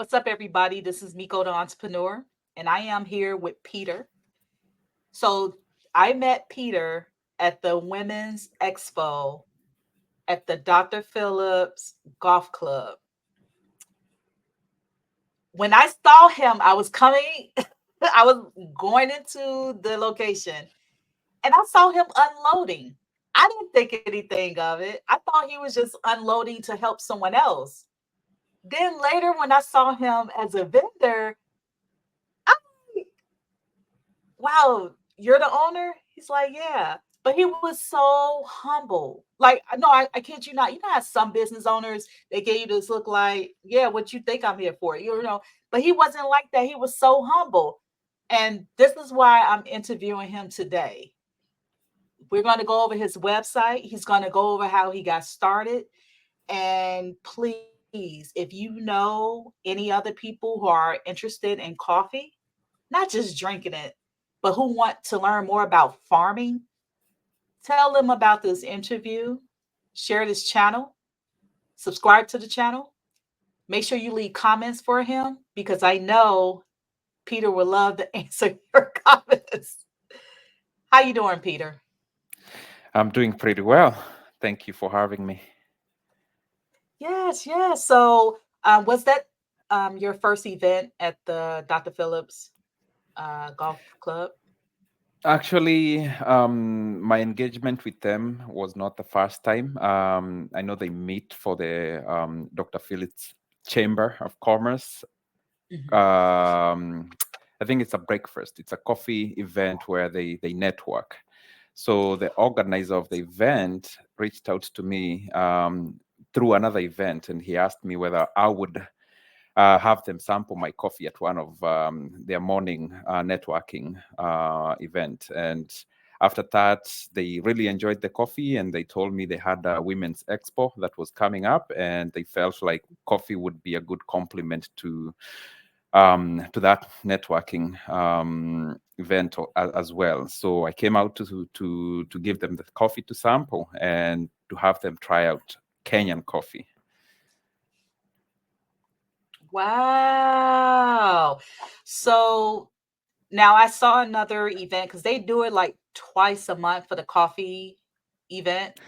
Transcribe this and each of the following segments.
What's up, everybody? This is Mico, the entrepreneur, and I am here with Peter. So I met Peter at the Women's Expo at the Dr. Phillips Golf Club. When I saw him, I was coming, I was going into the location, and I saw him unloading. I didn't think anything of it. I thought he was just unloading to help someone else. Then later, when I saw him as a vendor, I'm like, wow, you're the owner? He's like, yeah. But he was so humble. Like, no, I kid you not. You know how some business owners, they get you this look like, yeah, what you think I'm here for, you know. But he wasn't like that. He was so humble. And this is why I'm interviewing him today. We're going to go over his website. He's going to go over how he got started. And please, if you know any other people who are interested in coffee, not just drinking it, but who want to learn more about farming, tell them about this interview, share this channel, subscribe to the channel. Make sure you leave comments for him because I know Peter would love to answer your comments. How you doing, Peter? I'm doing pretty well. Thank you for having me. Yes, yes. So, was that your first event at the Dr. Phillips Golf Club? Actually, my engagement with them was not the first time. I know they meet for the Dr. Phillips Chamber of Commerce. Mhm. Um, I think it's a breakfast. It's a coffee event where they network. So the organizer of the event reached out to me through another event, and he asked me whether I would have them sample my coffee at one of their morning networking event. And after that, they really enjoyed the coffee, and they told me they had a women's expo that was coming up, and they felt like coffee would be a good complement to that networking event as well. So I came out to give them the coffee to sample and to have them try out Kenyan coffee. Wow. So now I saw another event because they do it like twice a month for the coffee event.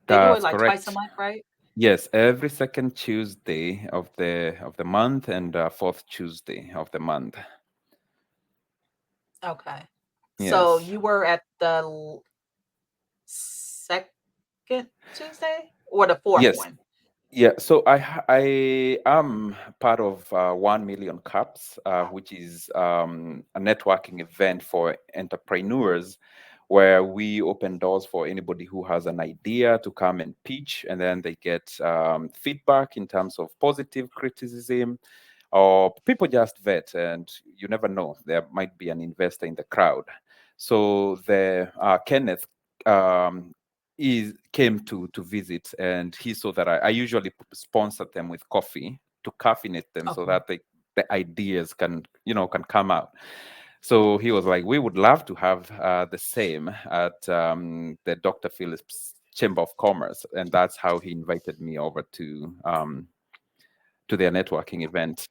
They do it That's like twice a correct. month, right? Yes, every second Tuesday of the month and fourth Tuesday of the month. Okay. So Yes, you were at the second Tuesday or the fourth yes, one? yeah. So I am part of 1 Million Cups, which is a networking event for entrepreneurs, where we open doors for anybody who has an idea to come and pitch, and then they get feedback in terms of positive criticism, or people just vet, and you never know, there might be an investor in the crowd. So the Kenneth um, is came to visit, and he saw that I usually sponsor them with coffee to caffeinate them so Okay. that the ideas can come out. So he was like, we would love to have the same at the Dr. Phillips Chamber of Commerce, and that's how he invited me over to their networking event.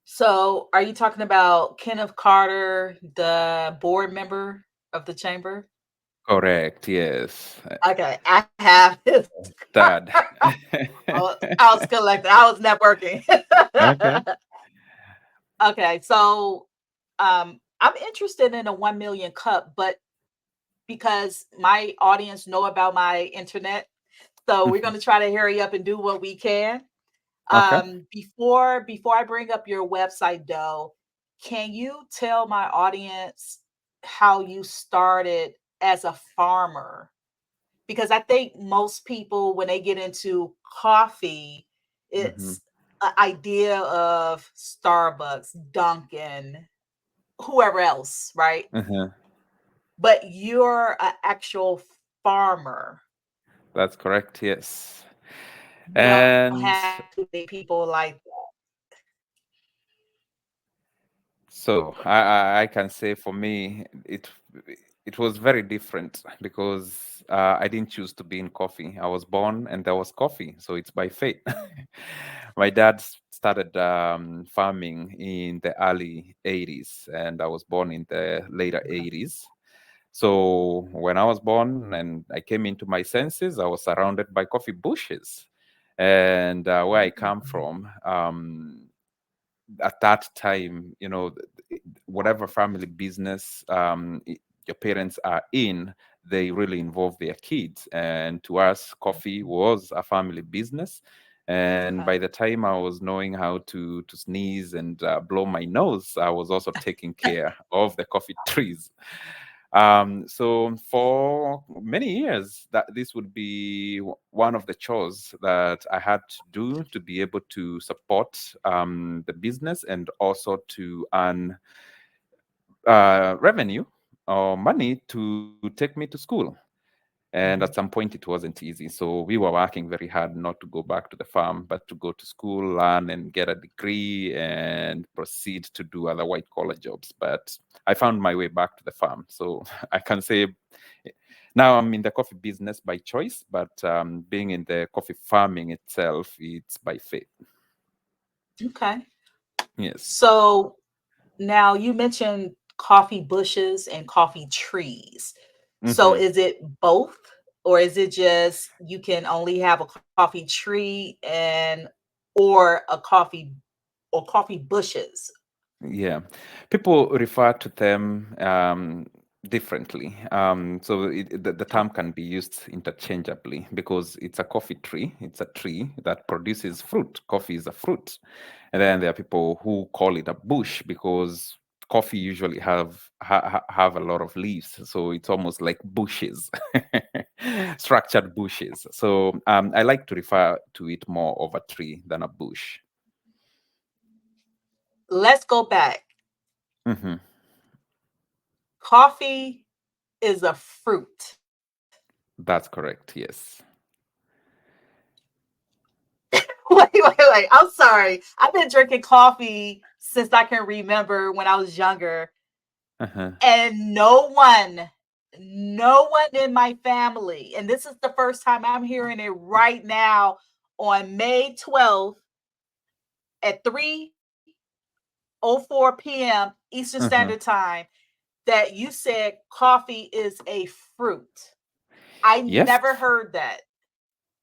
So are you talking about Kenneth Carter, the board member of the chamber? Correct. Yes. Okay, I have his. Dad. I was collecting. I was networking. Okay. Okay, so I'm interested in a 1 million cup, but because my audience know about my internet, so we're Mhm. going to try to hurry up and do what we can. Okay. Before I bring up your website, though, can you tell my audience how you started as a farmer? Because I think most people, when they get into coffee, Hmm. it's an idea of Starbucks, Dunkin', whoever else, right? Uh-huh. But you're an actual farmer. That's correct. Yes. You don't And have too many people like so I can say for me, it was very different because I didn't choose to be in coffee. I was born and there was coffee, so it's by fate. My dad started farming in the early 80s, and I was born in the later 80s. So when I was born and I came into my senses, I was surrounded by coffee bushes. And where I come from, at that time, whatever family business your parents are in, they really involve their kids. And to us, coffee was a family business. And Okay. by the time I was knowing how to sneeze and blow my nose, I was also taking care of the coffee trees. So for many years, that this would be one of the chores that I had to do to be able to support the business and also to earn revenue or money to take me to school. And at some Mhm. point, it wasn't easy. So we were working very hard not to go back to the farm, but to go to school, learn, and get a degree and proceed to do other white collar jobs. But I found my way back to the farm. So I can say now I'm in the coffee business by choice, but being in the coffee farming itself, it's by fate. Okay. Yes. So now you mentioned coffee bushes and coffee trees. So Hmm. is it both, or is it just you can only have a coffee tree and or a coffee bushes? Yeah, people refer to them differently. The Oh, term can be used interchangeably because it's a coffee tree. It's a tree that produces fruit. Coffee is a fruit. And then there are people who call it a bush because coffee usually have a lot of leaves. So it's almost like bushes, structured bushes. So I like to refer to it more of a tree than a bush. let's go back. Hmm. Coffee is a fruit. That's correct. Yes. Wait. I'm sorry. I've been drinking coffee since I can remember when I was younger, Uh-huh. and no one in my family, and this is the first time I'm hearing it right now on May 12th at 3:04 p.m. Eastern Standard Uh-huh. Time, that you said coffee is a fruit. I Yes, never heard that.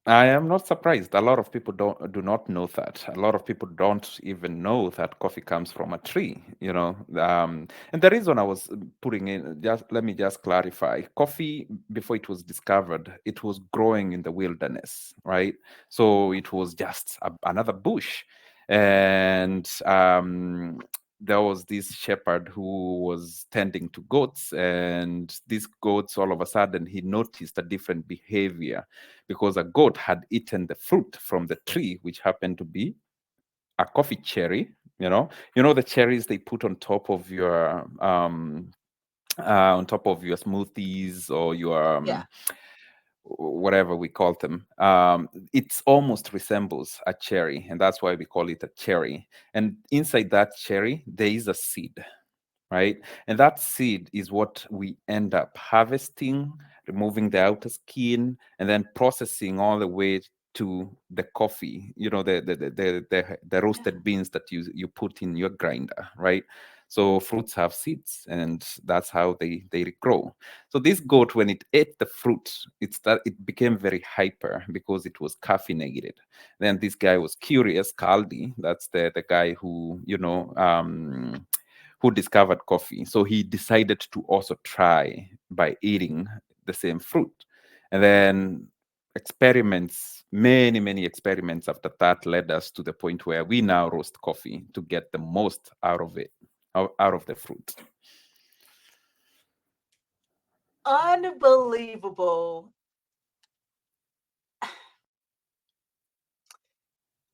I am not surprised. A lot of people do not know that. A lot of people don't even know that coffee comes from a tree, And the reason I was putting in, just let me just clarify. Coffee, before it was discovered, it was growing in the wilderness, right? So it was just another bush. And there was this shepherd who was tending to goats, and these goats, all of a sudden, he noticed a different behavior because a goat had eaten the fruit from the tree, which happened to be a coffee cherry. The cherries they put on top of your smoothies or your Yeah. whatever we call them. It almost resembles a cherry, and that's why we call it a cherry. And inside that cherry, there is a seed, right? And that seed is what we end up harvesting, removing the outer skin, and then processing all the way to the coffee. The roasted beans that you put in your grinder, right? So fruits have seeds, and that's how they grow. So this goat, when it ate the fruit, it became very hyper because it was caffeinated. Then this guy was curious, Caldi, that's the guy who discovered coffee. So he decided to also try by eating the same fruit. And then experiments, many experiments after that led us to the point where we now roast coffee to get the most out of it, out of the fruit. Unbelievable.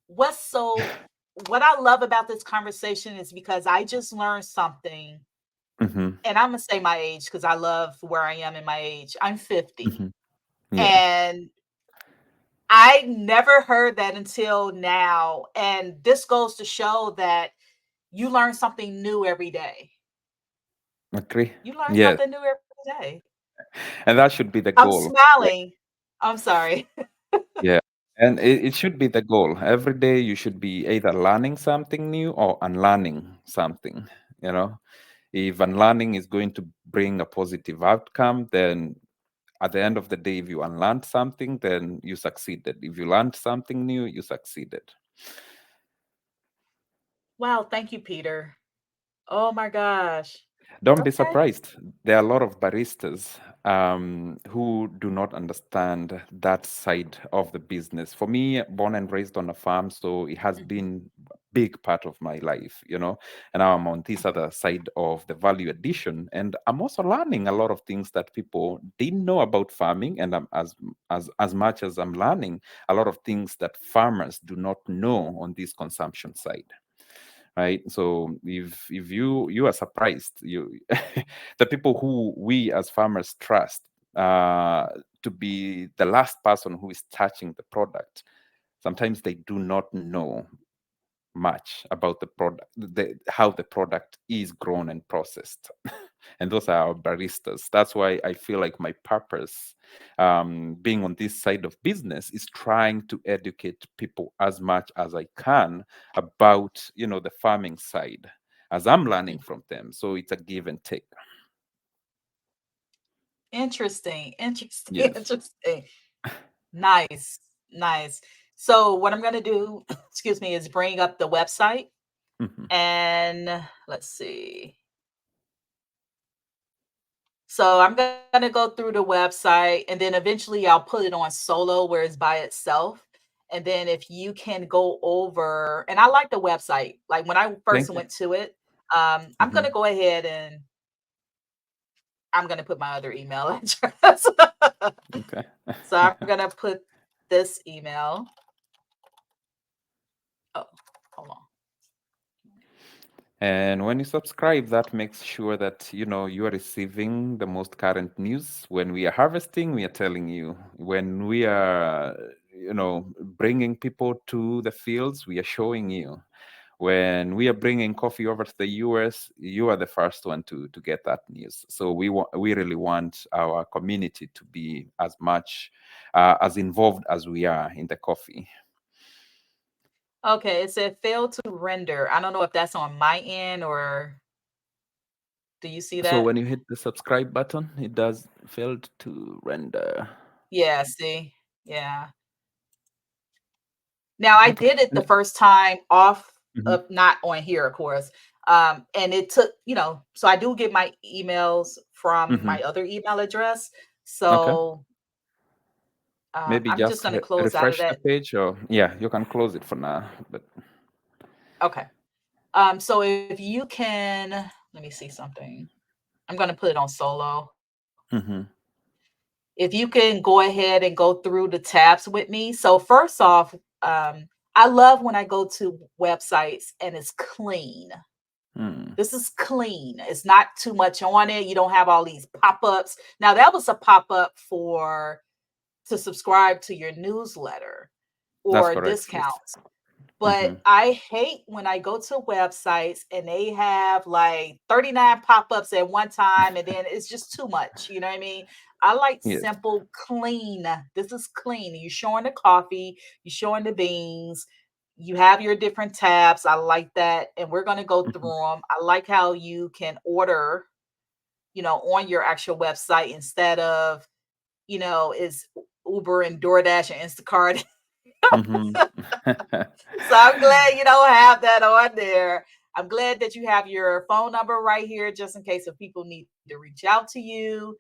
What's so what I love about this conversation is because I just learned something, Hmm. and I'm gonna say my age because I love where I am in my age. I'm 50. Hmm. Yeah, And I never heard that until now. And this goes to show that you learn something new every day. agree. You learn Yes. something new every day. And that should be the I'm goal. smiling. I'm sorry. Yeah. And it should be the goal. Every day you should be either learning something new or unlearning something. You know, if unlearning is going to bring a positive outcome, then at the end of the day, if you unlearned something, then you succeeded. If you learned something new, you succeeded. Wow, thank you, Peter. Oh my gosh. Don't be Okay. surprised. There are a lot of baristas who do not understand that side of the business. For me, born and raised on a farm, so it has Mhm. been a big part of my life, you know. And now I'm on this other side of the value addition, and I'm also learning a lot of things that people didn't know about farming. And I'm, as much as I'm learning a lot of things that farmers do not know on this consumption side, right? So if you are surprised, you the people who we as farmers trust to be the last person who is touching the product, sometimes they do not know much about the product, how the product is grown and processed. And those are our baristas. That's why I feel like my purpose, being on this side of business, is trying to educate people as much as I can about, the farming side, as I'm learning Mm. from them. So it's a give and take. Interesting. Interesting. Yes. Interesting. Nice. Nice. So what I'm gonna do, excuse me, is bring up the website Hmm. and let's see. So I'm gonna go through the website and then eventually I'll put it on solo where it's by itself. And then if you can go over, and I like the website. Like when I first Thank you. went to it, I'm Hmm. gonna go ahead and I'm gonna put my other email address. Okay. So I'm gonna put this email. Oh, hold on. And when you subscribe, that makes sure that you are receiving the most current news. When we are harvesting, we are telling you. When we are, bringing people to the fields, we are showing you. When we are bringing coffee over to the US, you are the first one to get that news. So we really want our community to be as much as involved as we are in the coffee. Okay, it said failed to render. I don't know if that's on my end or do you see So that? when you hit the subscribe button, it does failed to render. Yeah, see? Yeah. Now I Okay. did it the first time off Mhm. of not on here, of course. And it took, so I do get my emails from my Mhm. other email address. Okay. So Maybe I'm just just gonna close out of refresh the that. page, or yeah, you can close it for now. But Okay. So if you can, let me see something. I'm gonna put it on solo. mhm. If you can go ahead and go through the tabs with me. So first off, I love when I go to websites and it's clean. Mm. This is clean. It's not too much on it. You don't have all these pop-ups. Now that was a pop-up for to subscribe to your newsletter That's or correct. Yes. discounts. But Mhm. I hate when I go to websites and they have like 39 pop-ups at one time and then it's just too much. You know what I mean? I like Yes. simple, clean. This is clean. You're showing the coffee, you're showing the beans, you have your different tabs. I like that. And we're going to go through Mhm. them. I like how you can order, on your actual website instead of, is Uber and DoorDash and Instacart. Mhm. So I'm glad you don't have that on there. I'm glad that you have your phone number right here just in case if people need to reach out to you.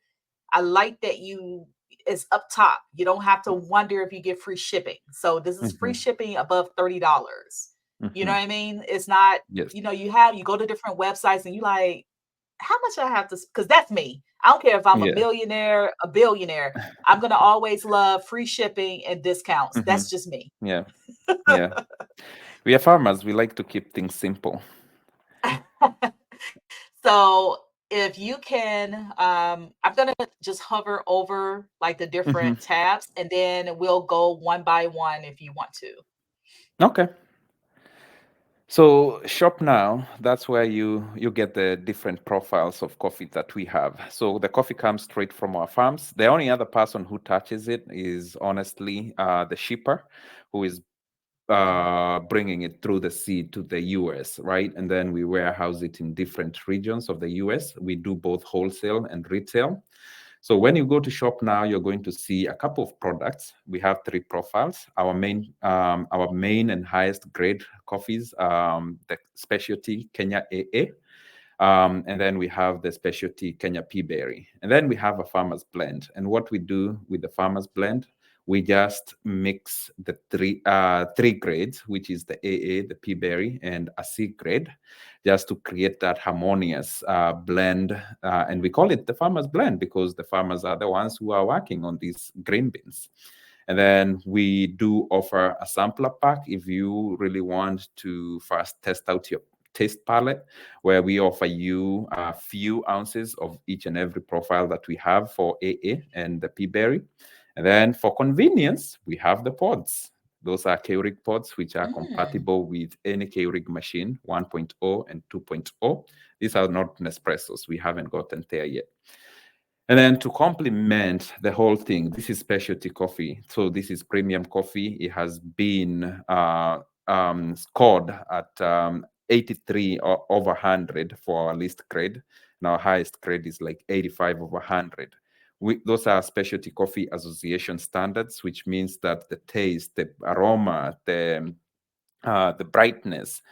I like that you it's up top. You don't have to wonder if you get free shipping. So this is free Mhm. shipping above $30. You know Mhm. what I mean? It's not, Yes. you go to different websites and you like, how much I have to, because that's me. I don't care if I'm a Yeah. millionaire, a billionaire. I'm gonna always love free shipping and discounts. That's Mhm. just me. Yeah. Yeah. We are farmers. We like to keep things simple. So if you can, I'm gonna just hover over like the Mhm. different tabs, and then we'll go one by one if you want to. Okay. So shop now, that's where you get the different profiles of coffee that we have. So the coffee comes straight from our farms. The only other person who touches it is honestly the shipper, who is bringing it through the sea to the US, right? And then we warehouse it in different regions of the US. We do both wholesale and retail. So when you go to shop now, you're going to see a couple of products. We have three profiles. Our main and highest grade coffees, the specialty Kenya AA, and then we have the specialty Kenya Pea Berry. And then we have a farmer's blend. And what we do with the farmer's blend, we just mix the three grades, which is the AA, the Pea Berry, and a C grade, just to create that harmonious blend. And we call it the farmer's blend because the farmers are the ones who are working on these green beans. And then we do offer a sampler pack if you really want to first test out your taste palette, where we offer you a few ounces of each and every profile that we have for AA and the Pea Berry. And then for convenience, we have the pods. Those are Keurig pods, which are Mm. compatible with any Keurig machine, 1.0 and 2.0. These are not Nespressos. We haven't gotten there yet. And then to complement the whole thing, this is specialty coffee. So this is premium coffee. It has been scored at 83 over 100 for our least grade. And our highest grade is like 85 over 100. Those are specialty coffee association standards, which means that the taste, the aroma, the brightness,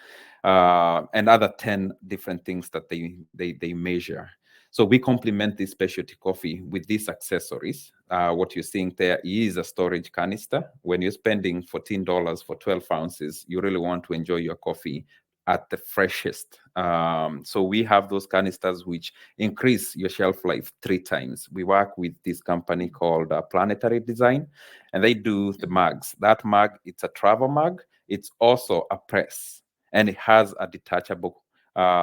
and other 10 different things that they measure. So we complement this specialty coffee with these accessories. What you're seeing there is a storage canister. When you're spending $14 for 12 ounces, you really want to enjoy your coffee at the freshest. So we have those canisters which increase your shelf life 3 times. We work with this company called Planetary Design, and they do the mugs. That mug, it's a travel mug. It's also a press, and it has a detachable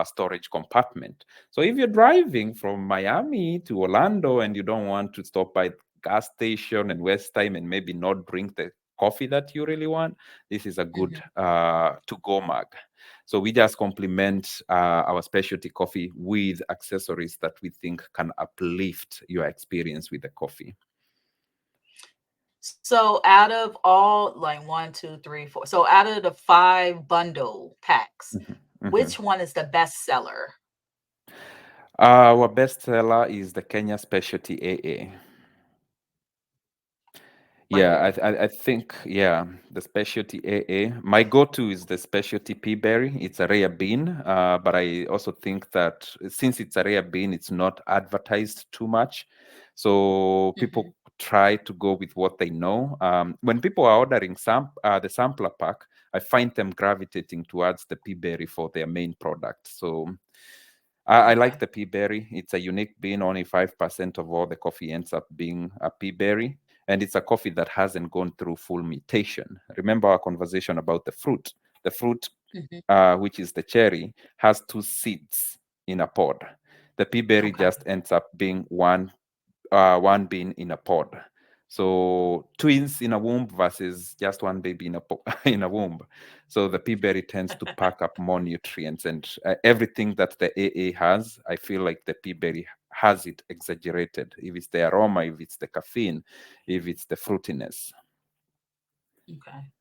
storage compartment. So if you're driving from Miami to Orlando and you don't want to stop by gas station and waste time and maybe not drink the coffee that you really want, this is a good to-go mug. So we just complement our specialty coffee with accessories that we think can uplift your experience with the coffee. So out of all like one, two, three, four. So out of the 5 bundle packs, Mhm, mhm. which one is the best seller? Our best seller is the Kenya Specialty AA. Like, Yeah, I think, yeah, the specialty AA. My go-to is the specialty pea berry. It's a rare bean, but I also think that since it's a rare bean, it's not advertised too much. So mhm, people try to go with what they know. When people are ordering the sampler pack, I find them gravitating towards the pea berry for their main product. So I like okay, the pea berry. It's a unique bean. Only 5% of all the coffee ends up being a pea berry. And it's a coffee that hasn't gone through full mutation. Remember our conversation about the fruit. The fruit, mhm, which is the cherry, has 2 seeds in a pod. The pea berry okay, just ends up being one bean in a pod. So twins in a womb versus just one baby in a in a womb. So the pea berry tends to pack up more nutrients, and everything that the AA has, I feel like the pea berry has it exaggerated. If it's the aroma, if it's the caffeine, if it's the fruitiness. okay.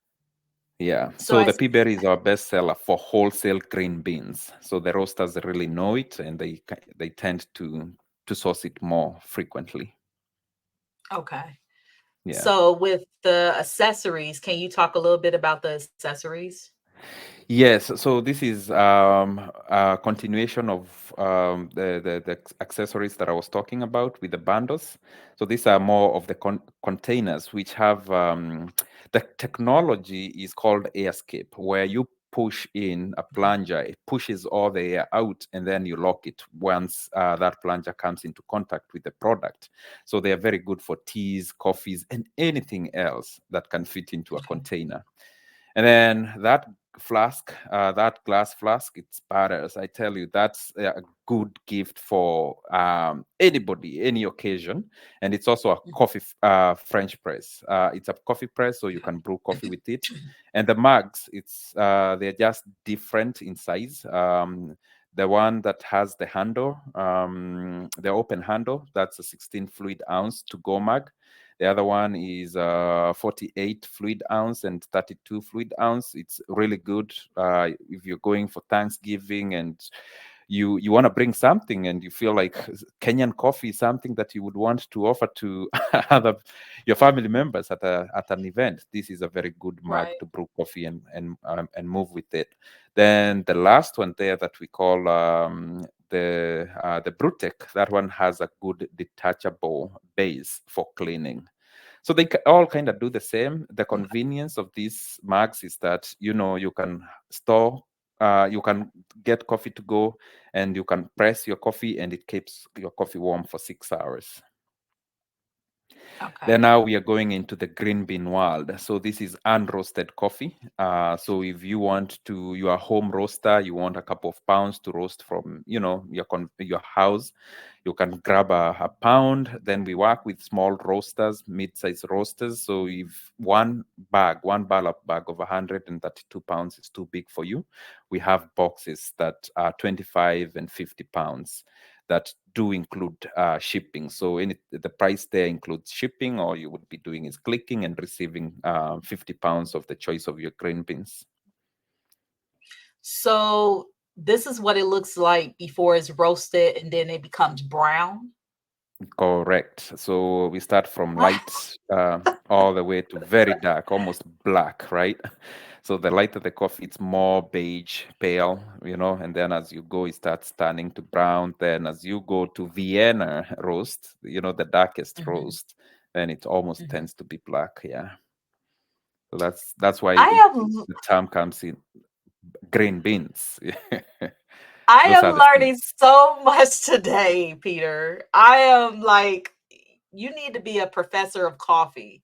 Yeah. So So I the pea berry is our best seller for wholesale green beans. So the roasters really know it, and they tend to source it more frequently. okay. Yeah. So with the accessories, can you talk a little bit about the accessories? Yes, so this is a continuation of the accessories that I was talking about with the bundles. So these are more of the containers, which have the technology is called airscape, where you push in a plunger, it pushes all the air out, and then you lock it once that plunger comes into contact with the product. So they are very good for teas, coffees, and anything else that can fit into a Okay. container. And then that flask, that glass flask, it sputters. I tell you, that's a good gift for anybody, any occasion. And it's also a coffee French press. It's a coffee press, so you can brew coffee with it. And the mugs, they're just different in size. The one that has the handle, the open handle, that's a 16 fluid ounce to go mug. The other one is 48 fluid ounce and 32 fluid ounce. It's really good if you're going for Thanksgiving and you want to bring something and you feel like Kenyan coffee is something that you would want to offer to other your family members at an event. This is a very good mug Right. to brew coffee and move with it. Then the last one there that we call the Brewtech, that one has a good detachable base for cleaning. So they all kind of do the same. The convenience of these mugs is that you can store, you can get coffee to go, and you can press your coffee, and it keeps your coffee warm for 6 hours. Then Okay. now we are going into the green bean world. So this is unroasted coffee. So if you want to, you are a home roaster, you want a couple of pounds to roast from, your house, you can grab a pound. Then we work with small roasters, mid-size roasters. So if one ballot bag of 132 pounds is too big for you, we have boxes that are 25 and 50 pounds that do include shipping. So the price there includes shipping. All you would be doing is clicking and receiving 50 pounds of the choice of your green beans. So this is what it looks like before it's roasted and then it becomes brown. Correct. So we start from light all the way to very dark, almost black, right? So the lighter the coffee, it's more beige, pale, and then as you go, it starts turning to brown. Then as you go to Vienna roast, the darkest Mhm, roast, then it almost mhm. tends to be black. Yeah. So that's why I have the term comes in green beans. I Those am are the learning seeds. so much today, Peter. I am like, you need to be a professor of coffee.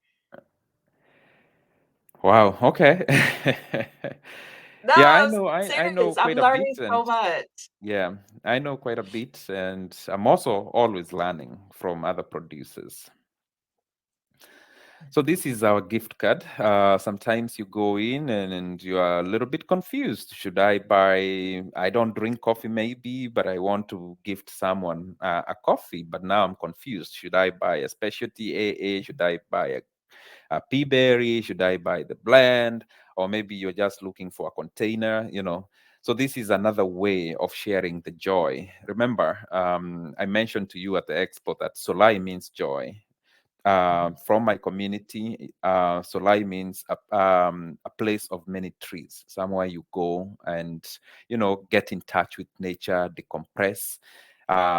Wow. Okay. No, Yeah, I I'm know. I know serious. I'm quite a bit, learning so and much. yeah, I know quite a bit, and I'm also always learning from other producers. So this is our gift card. Sometimes you go in and you are a little bit confused. Should I buy? I don't drink coffee, maybe, but I want to gift someone a coffee. But now I'm confused. Should I buy a specialty AA? Should I buy a pea berry? Should I buy the blend? Or maybe you're just looking for a container. So this is another way of sharing the joy. Remember, I mentioned to you at the expo that Solai means joy. Mhm. From my community, Solai means a place of many trees, somewhere you go and get in touch with nature, decompress.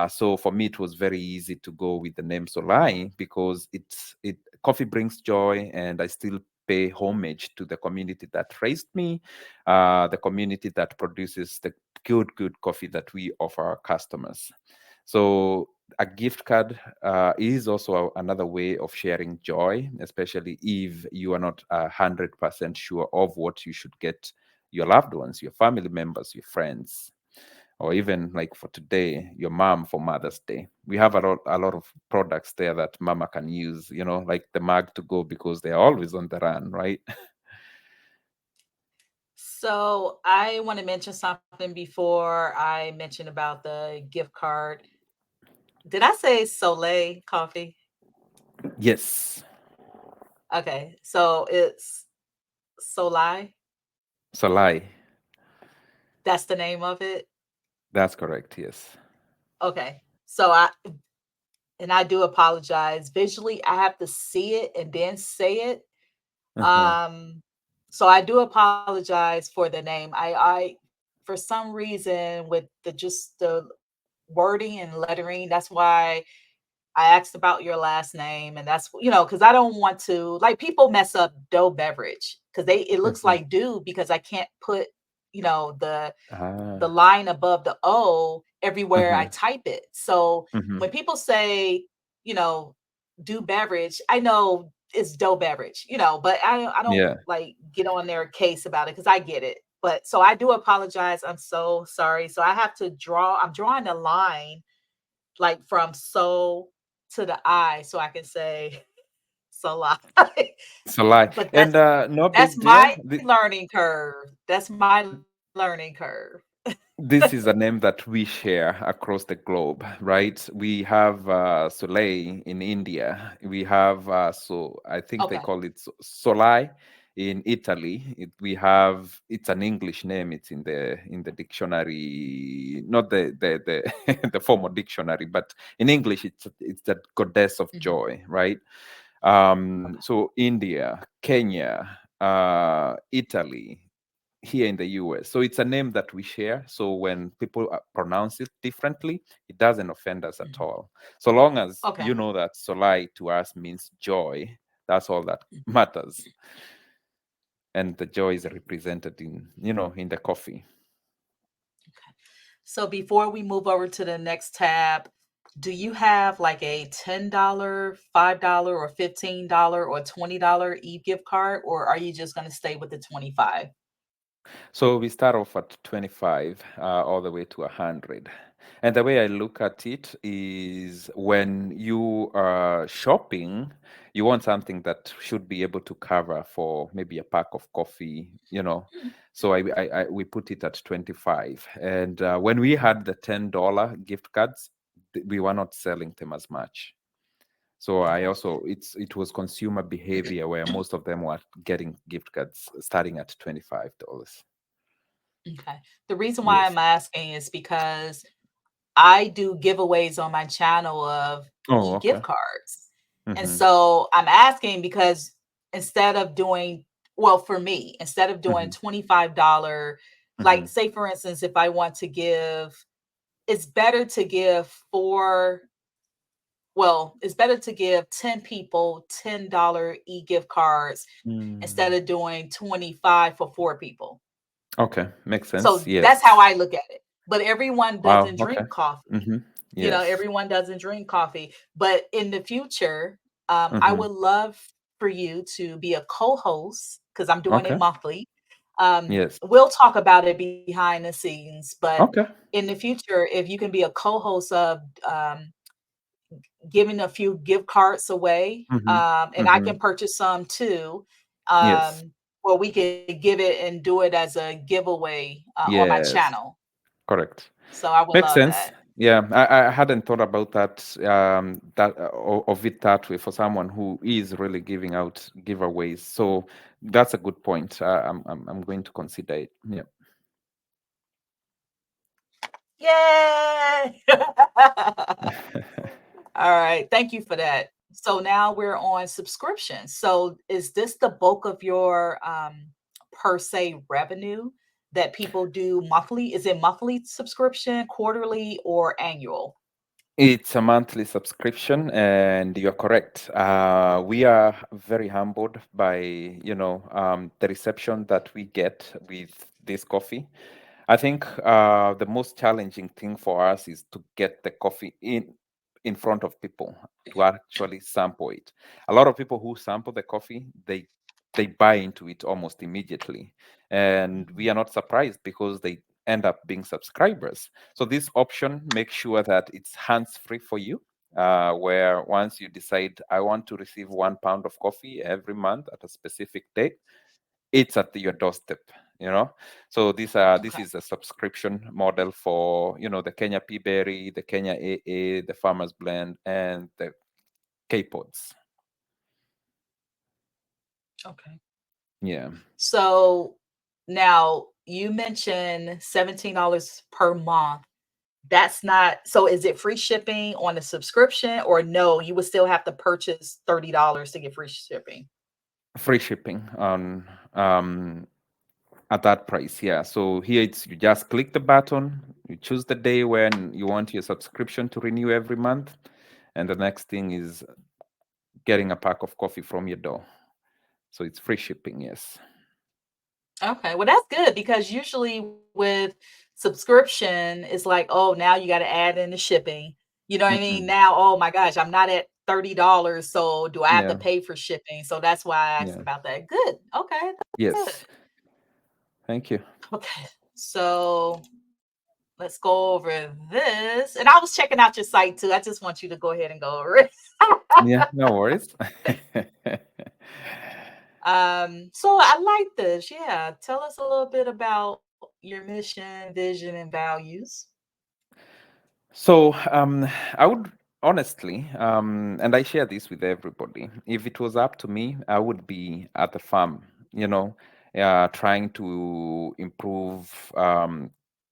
So for me, it was very easy to go with the name Solai because it coffee brings joy, and I still pay homage to the community that raised me, the community that produces the good coffee that we offer our customers. So a gift card is also another way of sharing joy, especially if you are not 100% sure of what you should get your loved ones, your family members, your friends, or even like for today, your mom for Mother's Day. We have a lot of products there that mama can use, like the mug to go because they're always on the run, right? So I want to mention something before I mention about the gift card. Did I say Soleil coffee? Yes, Okay, so it's Solai. Solai. That's the name of it. That's correct. Yes. Okay, I do apologize. Visually, I have to see it and then say it. Uh-huh. Um, so I do apologize for the name. For some reason with the wording and lettering, that's why I asked about your last name, and that's because I don't want to like people mess up dough beverage because it looks Uh-huh. like do because I can't put the Ah. line above the O everywhere I Uh-huh. type it. So Hmm. when people say, you know, do beverage, I know it's dough beverage, but I don't Yeah. like get on their case about it because I get it. But so I do apologize. I'm so sorry. So I have to I'm drawing a line like from so to the I so I can say Solai. So like, But and no that's big deal. my learning curve. That's my learning curve. This is a name that we share across the globe, right? We have Soleil in India. We have so I think they Okay. call it Solai in Italy. We have it's an English name. It's in the dictionary, not the the formal dictionary, but in English it's the goddess of Mhm. joy, right? Okay. So India, Kenya, Italy, here in the US. So it's a name that we share. So when people pronounce it differently, it doesn't offend us at Mhm. all. So long as Okay. you know that Solai to us means joy, that's all that matters. And the joy is represented in, in the coffee. So before we move over to the next tab, do you have like a $10, $5, or $15 or $20 e-gift card, or are you just going to stay with the 25? So we start off at 25 all the way to 100. And the way I look at it is when you are shopping, you want something that should be able to cover for maybe a pack of coffee, So we put it at 25. And when we had the $10 gift cards, we were not selling them as much. So I Okay. also it was consumer behavior where most of them were getting gift cards starting at $25. Okay. The reason why Yes. I'm asking is because I do giveaways on my channel of Oh, okay. e-gift cards. And Mm-hmm. so I'm asking because instead of doing, well, for me, instead of doing Mm-hmm. $25, Mm-hmm. like say for instance, if I want to give, it's better to give four, well, it's better to give 10 people $10 e-gift cards instead Mm. of doing 25 for four people. Okay, makes sense. So that's how Yes. I look at it. But everyone Wow. doesn't Okay. drink coffee. Mm-hmm. Yes. Everyone doesn't drink coffee. But in the future, I Mm-hmm. would love for you to be a co-host because I'm doing it Okay. monthly. Yes. We'll talk about it behind the scenes, but Okay. in the future, if you can be a co-host of um, giving a few gift cards away, Mm-hmm. and I Mm-hmm. can purchase some too. Yes. Or we could give it and do it as a giveaway on my Yes. channel. Correct. So I would Makes love sense. that. Yeah, I hadn't thought about that of it that way for someone who is really giving out giveaways. So that's a good point. I'm going to consider it. Yeah. Yay! All right. Thank you for that. So now we're on subscription. So is this the bulk of your per se revenue that people do monthly? Is it monthly subscription, quarterly, or annual? It's a monthly subscription, and you're correct. We are very humbled by, the reception that we get with this coffee. I think the most challenging thing for us is to get the coffee in front of people to actually sample it. A lot of people who sample the coffee, they buy into it almost immediately, and we Mhm. are not surprised because they end up being subscribers. So this option makes sure that it's hands-free for you. Where once you decide I want to receive 1 pound of coffee every month at a specific date, it's at your doorstep. So this Okay. is a subscription model for the Kenya Pea Berry, the Kenya AA, the Farmers Blend, and the K Pods. Okay. Yeah. So now you mentioned $17 per month. That's not, so is it free shipping on the subscription or no, you would still have to purchase $30 to get free shipping? Free shipping on at that price. Yeah. So here it's you just click the button, you choose the day when you want your subscription to renew every month, and the next thing is getting a pack of coffee from your door. So it's free shipping. Yes. Okay, well, that's good because usually with subscription, it's like, oh, now you got to add in the shipping. You know what I mean? Mm-mm. Now, oh my gosh, I'm not at $30, so do I have to Yeah. pay for shipping? So that's why I asked Yeah. about that. Good. Okay, that's good. Yes. Thank you. Okay. So let's go over this. And I was checking out your site too. I just want you to go ahead and go over it. Yeah, no worries. So I like this. Yeah. Tell us a little bit about your mission, vision, and values. So I would honestly, and I share this with everybody. If it was up to me, I would be at the farm, you know, trying to improve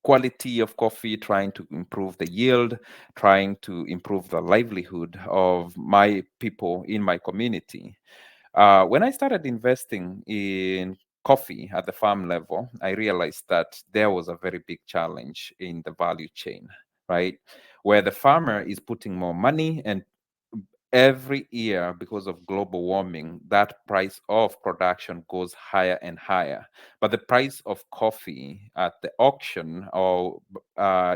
quality of coffee, trying to improve the yield, trying to improve the livelihood of my people in my community. When I started investing in coffee at the farm level, I realized that there was a very big challenge in the value chain, right? Where the farmer is putting more money, and every year, because of global warming, that price of production goes higher and higher. But the price of coffee at the auction, or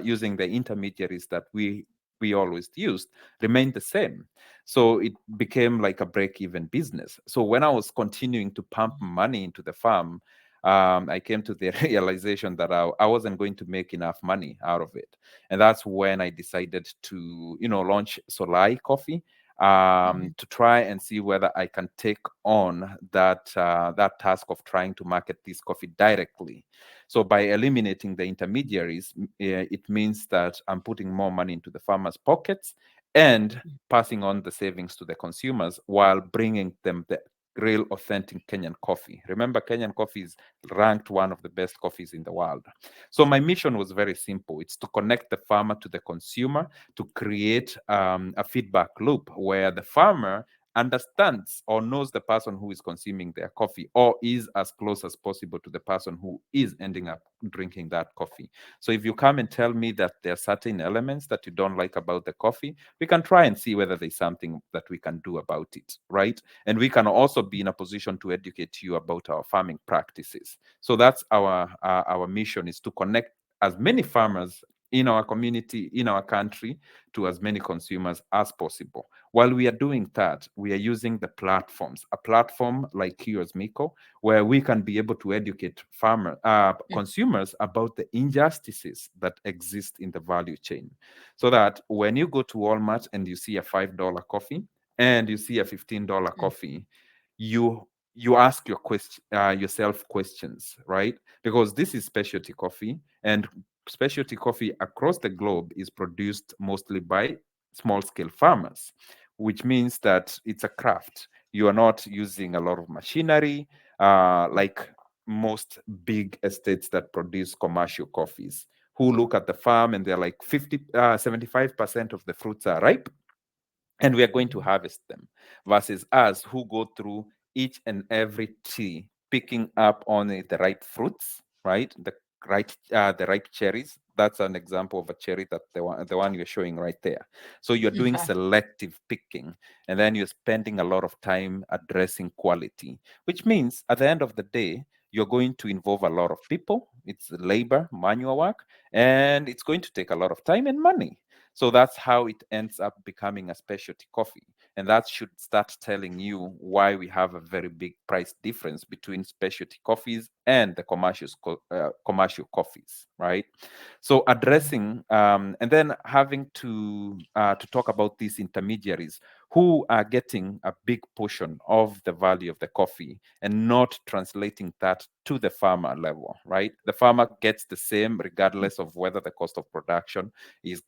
using the intermediaries that we always used, remained the same. So it became like a break-even business. So when I was continuing to pump money into the farm, I came to the realization that I wasn't going to make enough money out of it. And that's when I decided to, launch Solai Coffee, Mhm. to try and see whether I can take on that task of trying to market this coffee directly. So by eliminating the intermediaries, it means that I'm putting more money into the farmers' pockets and passing on the savings to the consumers while bringing them the real authentic Kenyan coffee. Remember, Kenyan coffee is ranked one of the best coffees in the world. So my mission was very simple. It's to connect the farmer to the consumer, to create a feedback loop where the farmer understands or knows the person who is consuming their coffee, or is as close as possible to the person who is ending up drinking that coffee. So if you come and tell me that there are certain elements that you don't like about the coffee, we can try and see whether there's something that we can do about it, right? And we can also be in a position to educate you about our farming practices. So that's our mission, is to connect as many farmers in our community, in our country, to as many consumers as possible. While we are doing that, we are using the platforms, a platform like yours, Mico, where we can be able to educate consumers about the injustices that exist in the value chain. So that when you go to Walmart and you see a $5 coffee and you see a $15 Mm. coffee, you ask yourself questions, right? Because this is specialty coffee, and specialty coffee across the globe is produced mostly by small scale farmers, which means that it's a craft. You are not using a lot of machinery, like most big estates that produce commercial coffees, who look at the farm and they're like 75% of the fruits are ripe and we are going to harvest them, versus us who go through each and every tree picking up only the ripe fruits, right? The ripe cherries. That's an example of a cherry, that the one you're showing right there. So you're doing Okay. selective picking, and then you're spending a lot of time addressing quality, which means at the end of the day, you're going to involve a lot of people. It's labor, manual work, and it's going to take a lot of time and money. So that's how it ends up becoming a specialty coffee. And that should start telling you why we have a very big price difference between specialty coffees and the commercial coffees, right? So addressing and then having to talk about these intermediaries who are getting a big portion of the value of the coffee and not translating that to the farmer level, right? The farmer gets the same regardless of whether the cost of production is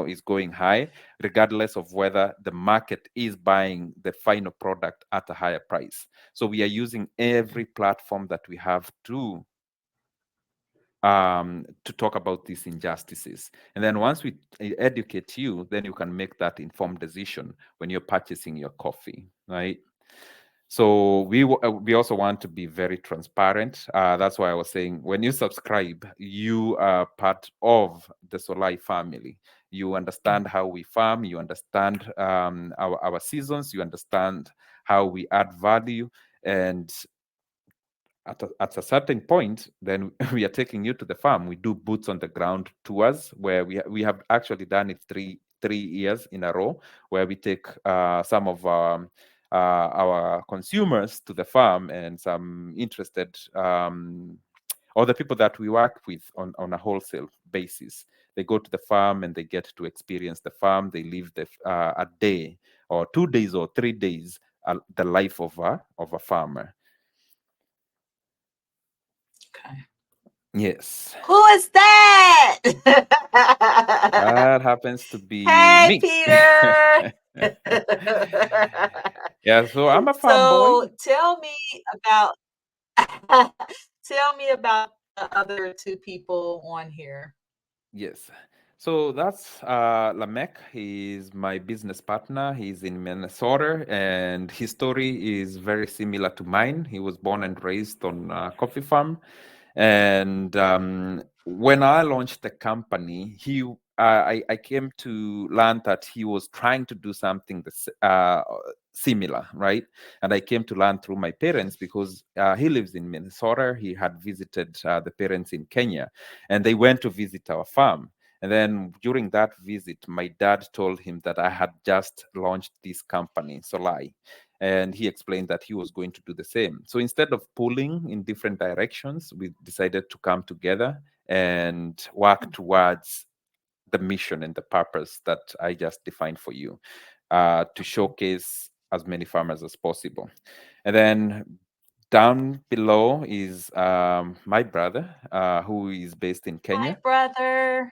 is going high, regardless of whether the market is buying the final product at a higher price. So we are using every platform that we have to talk about these injustices. And then once we educate you, then you can make that informed decision when you're purchasing your coffee, right? So we also want to be very transparent. That's why I was saying, when you subscribe, you are part of the Solai family. You understand how we farm. You understand our seasons. You understand how we add value, and at a certain point, then we are taking you to the farm. We do boots on the ground tours where we have actually done it three years in a row, where we take some of our consumers to the farm, and some interested or the people that we work with on a wholesale basis. They go to the farm and they get to experience the farm. They live a day or 2 days or 3 days, the life of a farmer. Okay. Yes, Who is that? that happens to be Hey, me. Peter. Yeah, so I'm a farm boy. So about tell me about the other two people on here. Yes. So that's Lamech. He's my business partner. He's in Minnesota, and his story is very similar to mine. He was born and raised on a coffee farm. And when I launched the company, I came to learn that he was trying to do something similar, right? And I came to learn through my parents because he lives in Minnesota. He had visited the parents in Kenya, and they went to visit our farm. And then during that visit, my dad told him that I had just launched this company, Solai, and he explained that he was going to do the same. So instead of pulling in different directions, we decided to come together and work towards the mission and the purpose that I just defined for you, to showcase as many farmers as possible. And then down below is my brother, who is based in Hi, Kenya. brother.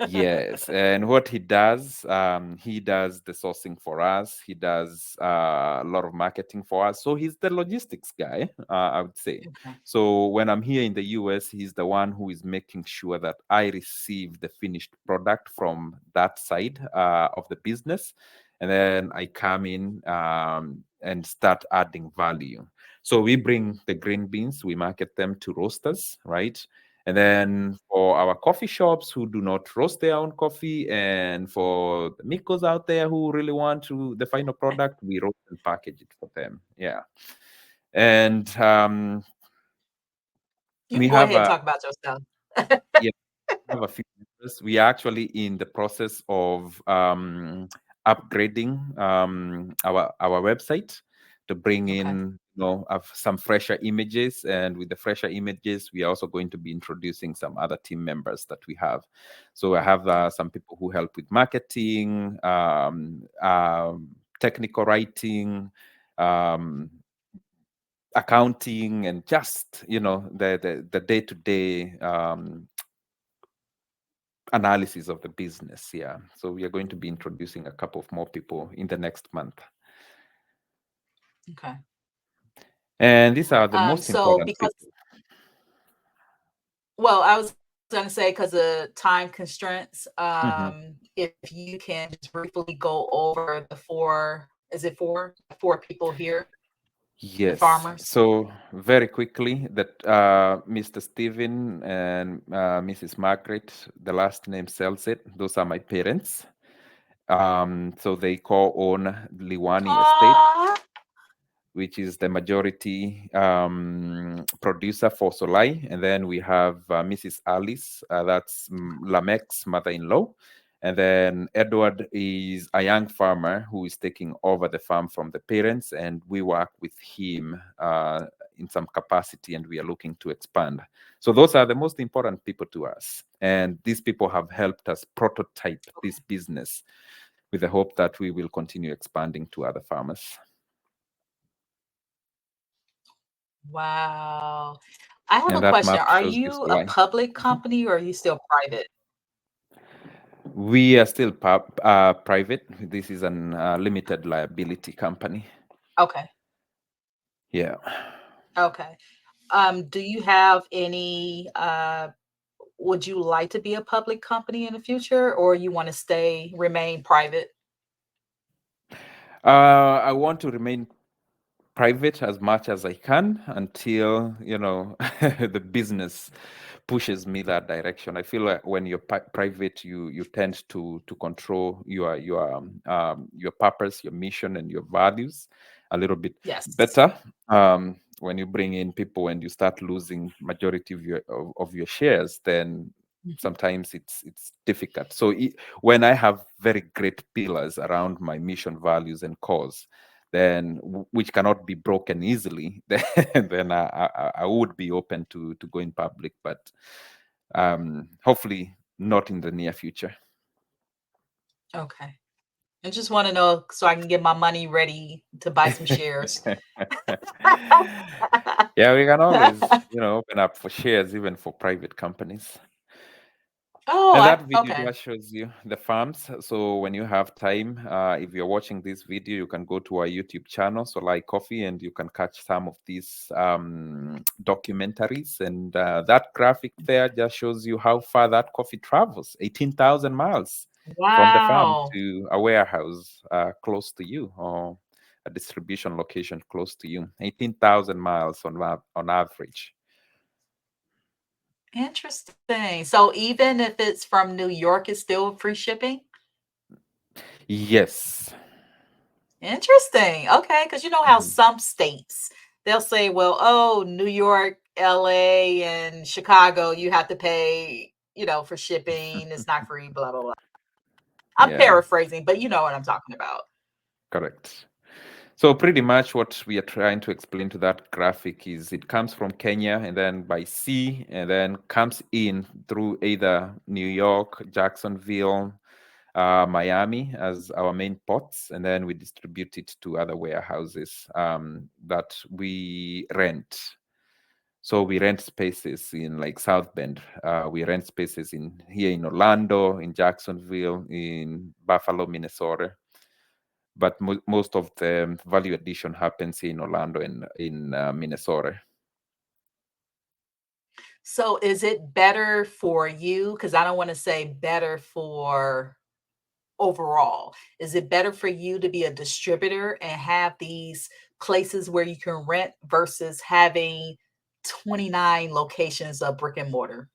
Yes, and what he does the sourcing for us. He does a lot of marketing for us. So he's the logistics guy, I would say. Okay. So when I'm here in the US, he's the one who is making sure that I receive the finished product from that side of the business, and then I come in and start adding value. So we bring the green beans, we market them to roasters, right? And then for our coffee shops who do not roast their own coffee, and for the Micos out there who really want to the final product, we roast and package it for them. Yeah. And You we can go have ahead and a talk about yourself. yeah, we have a few members. We are actually in the process of upgrading our website to bring Okay. in of some fresher images, and with the fresher images we are also going to be introducing some other team members that we have. So I have some people who help with marketing, technical writing, um, accounting, and just the day-to-day analysis of the business. Yeah, so we are going to be introducing a couple of more people in the next month, Okay. and these are the most So important because people. well, I was gonna say because of time constraints, Mhm. if you can just briefly go over the four, is it four people here, the Yes, farmers? so very quickly, that Mr. Stephen and Mrs. Margaret, the last name sells it. Those are my parents. So they co-own Liwani Estate, Ah, which is the majority producer for Solai. And then we have Mrs. Alice, that's Lamech's mother-in-law. And then Edward is a young farmer who is taking over the farm from the parents, and we work with him in some capacity, and we are looking to expand. So those are the most important people to us. And these people have helped us prototype this business with the hope that we will continue expanding to other farmers. wow. I have a And that question. map Are shows you you a Solai. public company or are you still private? We are still private. This is an limited liability company. Okay. Yeah. Okay. Do you have any would you like to be a public company in the future or you want to remain private? I want to remain private as much as I can until the business pushes me that direction. I feel like when you're private, you tend to control your purpose, your mission, and your values a little bit Yes. better. When you bring in people and you start losing majority of your shares, then Mhm. sometimes it's difficult. So when I have very great pillars around my mission, values, and cause, then which cannot be broken easily, then I would be open to going public, but hopefully not in the near future. Okay. I just want to know so I can get my money ready to buy some shares. Yeah, we can always, open up for shares even for private companies. Oh, And that video okay. just shows you the farms. So when you have time, if you're watching this video, you can go to our YouTube channel, Solai Coffee, and you can catch some of these documentaries. And that graphic there just shows you how far that coffee travels, 18,000 miles from the farm Wow. to a warehouse close to you, or a distribution location close to you. 18,000 miles on average. Interesting. So even if it's from New York, it's still free shipping? Yes. Interesting. Okay, because you know how Mhm. some states they'll say, well, oh, New York, LA, and Chicago, you have to pay, for shipping. It's not free, blah, blah, blah. I'm Yeah, paraphrasing, but you know what I'm talking about. correct. So pretty much what we are trying to explain to that graphic is it comes from Kenya and then by sea and then comes in through either New York, Jacksonville, Miami as our main ports, and then we distribute it to other warehouses that we rent. So we rent spaces in like South Bend. We rent spaces in here in Orlando, in Jacksonville, in Buffalo, Minnesota, but most of the value addition happens in Orlando and in Minnesota. So is it better for you? Because I don't want to say better for overall. Is it better for you to be a distributor and have these places where you can rent versus having 29 locations of brick and mortar?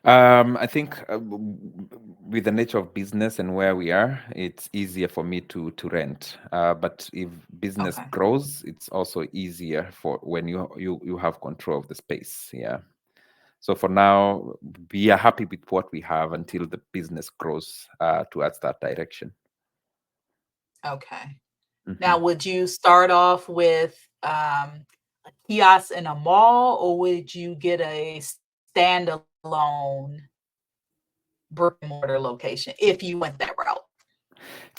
I think with the nature of business and where we are, it's easier for me to rent. But if business Okay. grows, it's also easier for when you have control of the space. Yeah. So for now, we are happy with what we have until the business grows towards that direction. Okay. Mhm. Now, would you start off with a kiosk in a mall, or would you get a standalone brick and mortar location if you went that route?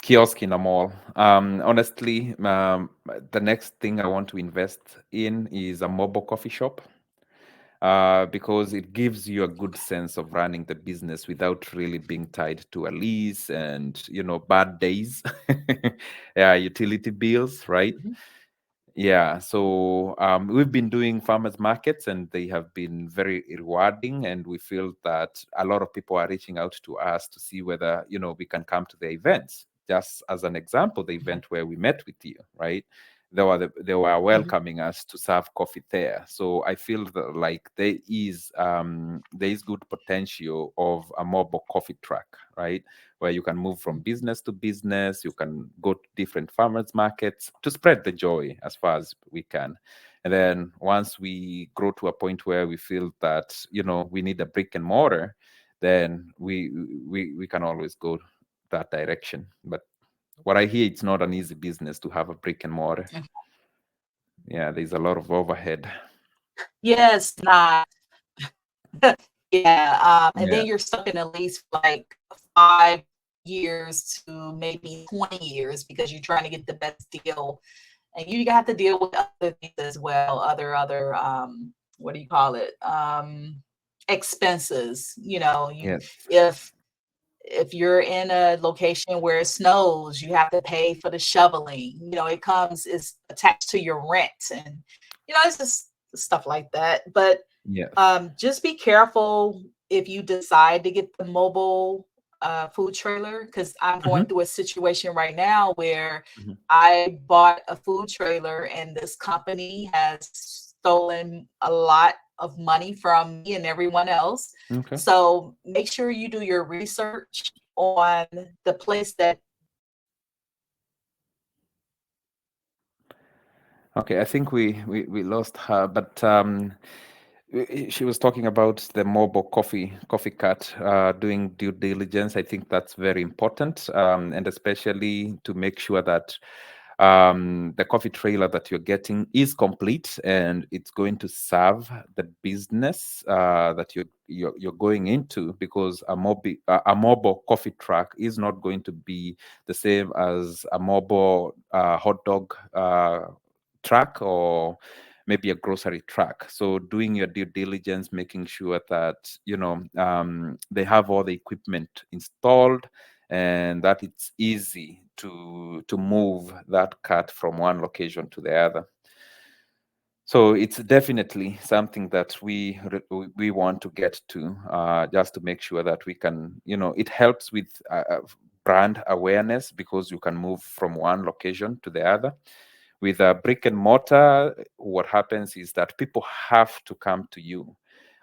Kiosk in a mall. Honestly, the next thing I want to invest in is a mobile coffee shop. Because it gives you a good Okay. sense of running the business without really being tied to a lease and bad days, yeah, utility bills, right? Mhm. Yeah, so we've been doing farmers markets and they have been very rewarding, and we feel that a lot of people are reaching out to us to see whether we can come to the events. Just as an example, the Okay. event where we met with you, right? They were Mhm. welcoming us to serve coffee there. So I feel that like there is good potential of a mobile coffee truck, right? Where you can move from business to business, you can go to different farmers markets to spread the joy as far as we can. And then once we grow to a point where we feel that we need a brick and mortar, then we can always go that direction. But what I hear, it's not an easy business to have a brick and mortar. Mm. Yeah, there's a lot of overhead. Yes, not. Yeah, and Yeah. then you're stuck in a lease for like 5 years to maybe 20 years because you're trying to get the best deal, and you have to deal with other things as well, other, what do you call it? Expenses. You Yes. if you're in a location where it snows, you have to pay for the shoveling. It comes is attached to your rent, and it's just stuff like that. But Yes. just be careful if you decide to get the mobile food trailer, because I'm going Hmm. through a situation right now where Hmm. I bought a food trailer and this company has stolen a lot of money from me and everyone else. Okay. So make sure you do your research on the place that. Okay, I think we lost her, but she was talking about the mobile coffee cart, doing due diligence. I think that's very important, and especially to make sure that The coffee trailer that you're getting is complete, and it's going to serve the business that you're going into, because a mobile coffee truck is not going to be the same as a mobile hot dog truck, or maybe a grocery truck. So doing your due diligence, making sure that they have all the equipment installed, and that it's easy to move that cart from one location to the other. So it's definitely something that we want to get to, just to make sure that we can, it helps with brand awareness, because you can move from one location to the other. With a brick and mortar, what happens is that people have to come to you.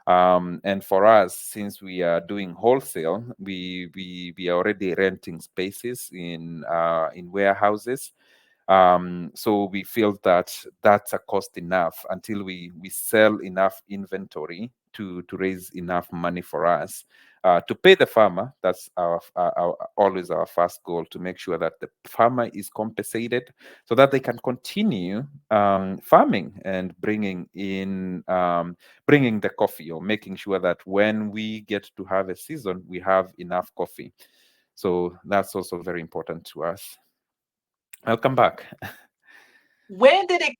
And for us, since we are doing wholesale, we are already renting spaces in warehouses. So we feel that that's a cost enough until we sell enough inventory to raise enough money for us to pay the farmer. That's always our first goal, to make sure that the farmer is compensated, so that they can continue farming and bringing the coffee, or making sure that when we get to harvest season, we have enough coffee. So that's also very important to us. I'll come back. When did it?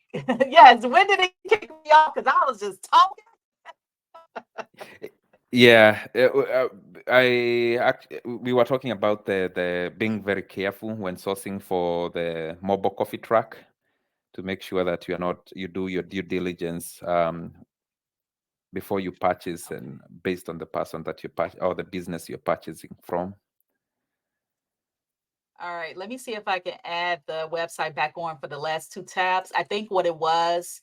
Yes, when did it kick me off? Because I was just talking. Yeah, we were talking about the being very careful when sourcing for the mobile coffee truck, to make sure that you do your due diligence before you purchase, Okay. and based on the person that or the business you're purchasing from. All right, let me see if I can add the website back on for the last two tabs. I think what it was,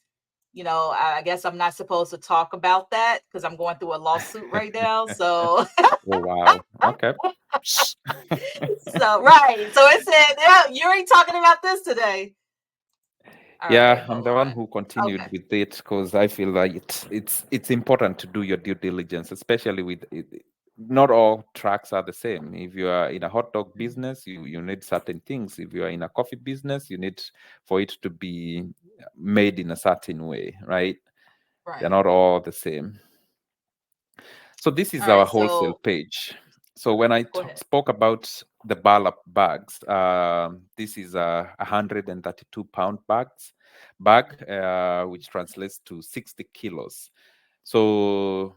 I guess I'm not supposed to talk about that because I'm going through a lawsuit right now. So, Oh wow. Okay. so right. So it said, yeah, you ain't talking about this today. All right, Yeah, I'm hold the one on. who Okay. continued with it, because I feel like it's important to do your due diligence, especially with it. Not all tracks are the same. If you are in a hot dog Mhm. business, you need certain things. If you are in a coffee business, you need for it to be made in a certain way, right? They're Right. not all the same. So this is All our right. wholesale So page. So when I go ahead. spoke about the Balap bags, this is a 132-pound bag, which translates to 60 kilos. So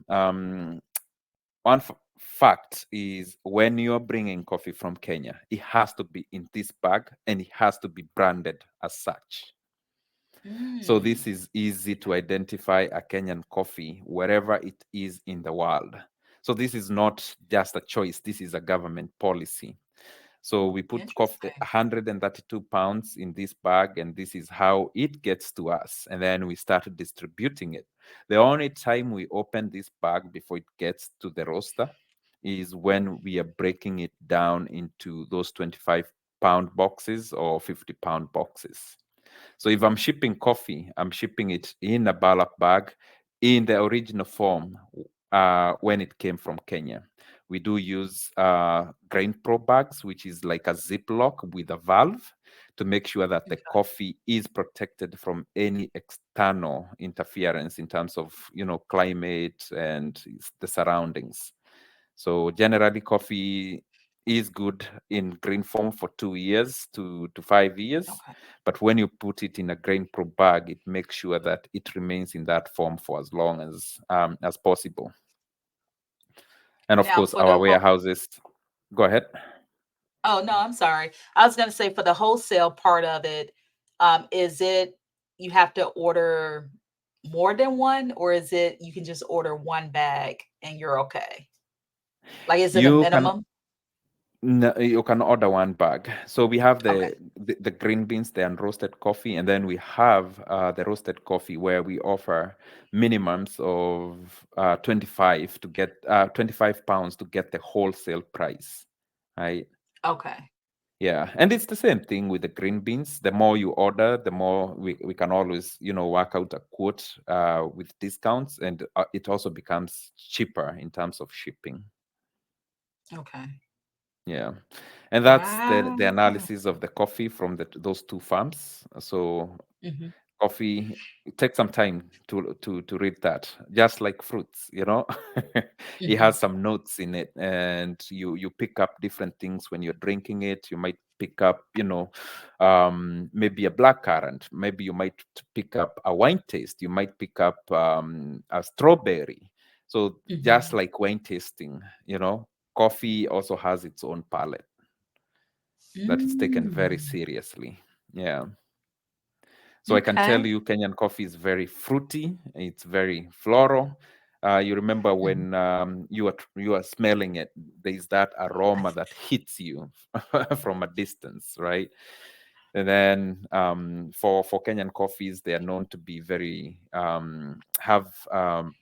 one fact is, when you're bringing coffee from Kenya, it has to be in this bag, and it has to be branded as such. So Mm, this is easy to identify a Kenyan coffee wherever it is in the world. So this is not just a choice, this is a government policy. So we put coffee, interesting. 132 pounds in this bag, and this is how it gets to us. And then we started distributing it. The only time we open this bag before it gets to the roaster is when we are breaking it down into those 25-pound boxes or 50-pound boxes. So if I'm shipping coffee, I'm shipping it in a Balak bag in the original form when it came from Kenya. We do use Grain Pro bags, which is like a Ziploc with a valve, to make sure that the Okay. coffee is protected from any external interference in terms of, climate and the surroundings. So generally, coffee is good in green form for 2 years to 5 years. Okay. But when you put it in a grain pro bag, it makes sure that it remains in that form for as long as possible. And of Now course, for our the whole. warehouses. Go ahead. Oh, no, I'm sorry. I was gonna say for the wholesale part of it, is it you have to order more than one, or is it you can just order one bag and you're okay? Like, is it a You can minimum? No, you can order one bag. So we have Okay. the green beans, the unroasted coffee, and then we have the roasted coffee, where we offer minimums of 25 pounds to get the wholesale price. Right? Okay. Yeah. And it's the same thing with the green beans. The more you order, the more we can always, work out a quote with discounts, and it also becomes cheaper in terms of shipping. Okay. Yeah. And that's the Wow. analysis of the coffee from those two farms. So Hmm. coffee, it takes some time to read that, just like fruits, you know. It Hmm. has some notes in it, and you pick up different things when you're drinking it. You might pick up, maybe a black currant, maybe you might pick up a wine taste, you might pick up a strawberry. So just Hmm. like wine tasting, coffee also has its own palate that is taken very Mm. seriously. Yeah. So I can tell Okay. you Kenyan coffee is very fruity, it's very floral. You remember Mhm. when you are smelling it, there's that aroma that hits you from a distance, right? And then for Kenyan coffees, they are known to be very have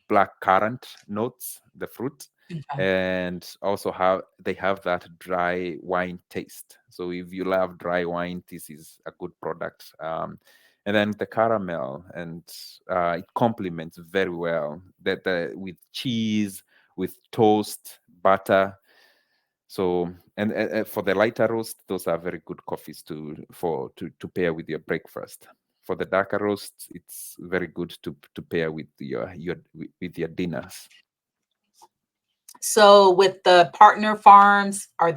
black currant notes, the fruit, Okay. and also they have that dry wine taste. So if you love dry wine, this is a good product. And then the caramel, and it complements very well that with cheese, with toast, butter. So, and for the lighter roast, those are very good coffees to pair with your breakfast. For the darker roast, it's very good to pair with your dinners. So with the partner farms, are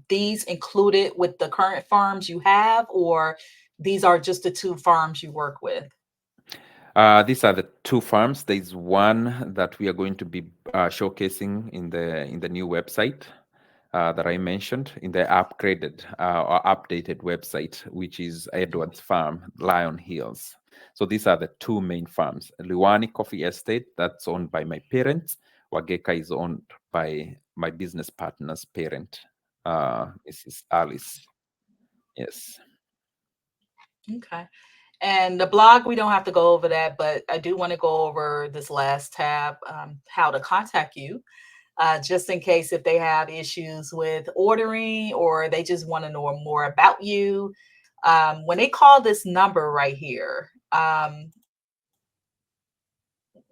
these included with the current farms you have, or these are just the two farms you work with? These are the two farms. There's one that we are going to be showcasing in the new website that I mentioned, in the upgraded or updated website, which is Edward's Farm, Lion Hills. So these are the two main farms. Liwani Coffee Estate, that's owned by my parents. Wageka is owned by my business partner's parent, Mrs. Alice. Yes. Okay. And the blog, we don't have to go over that, but I do want to go over this last tab, how to contact you, just in case if they have issues with ordering or they just want to know more about you. When they call this number right here,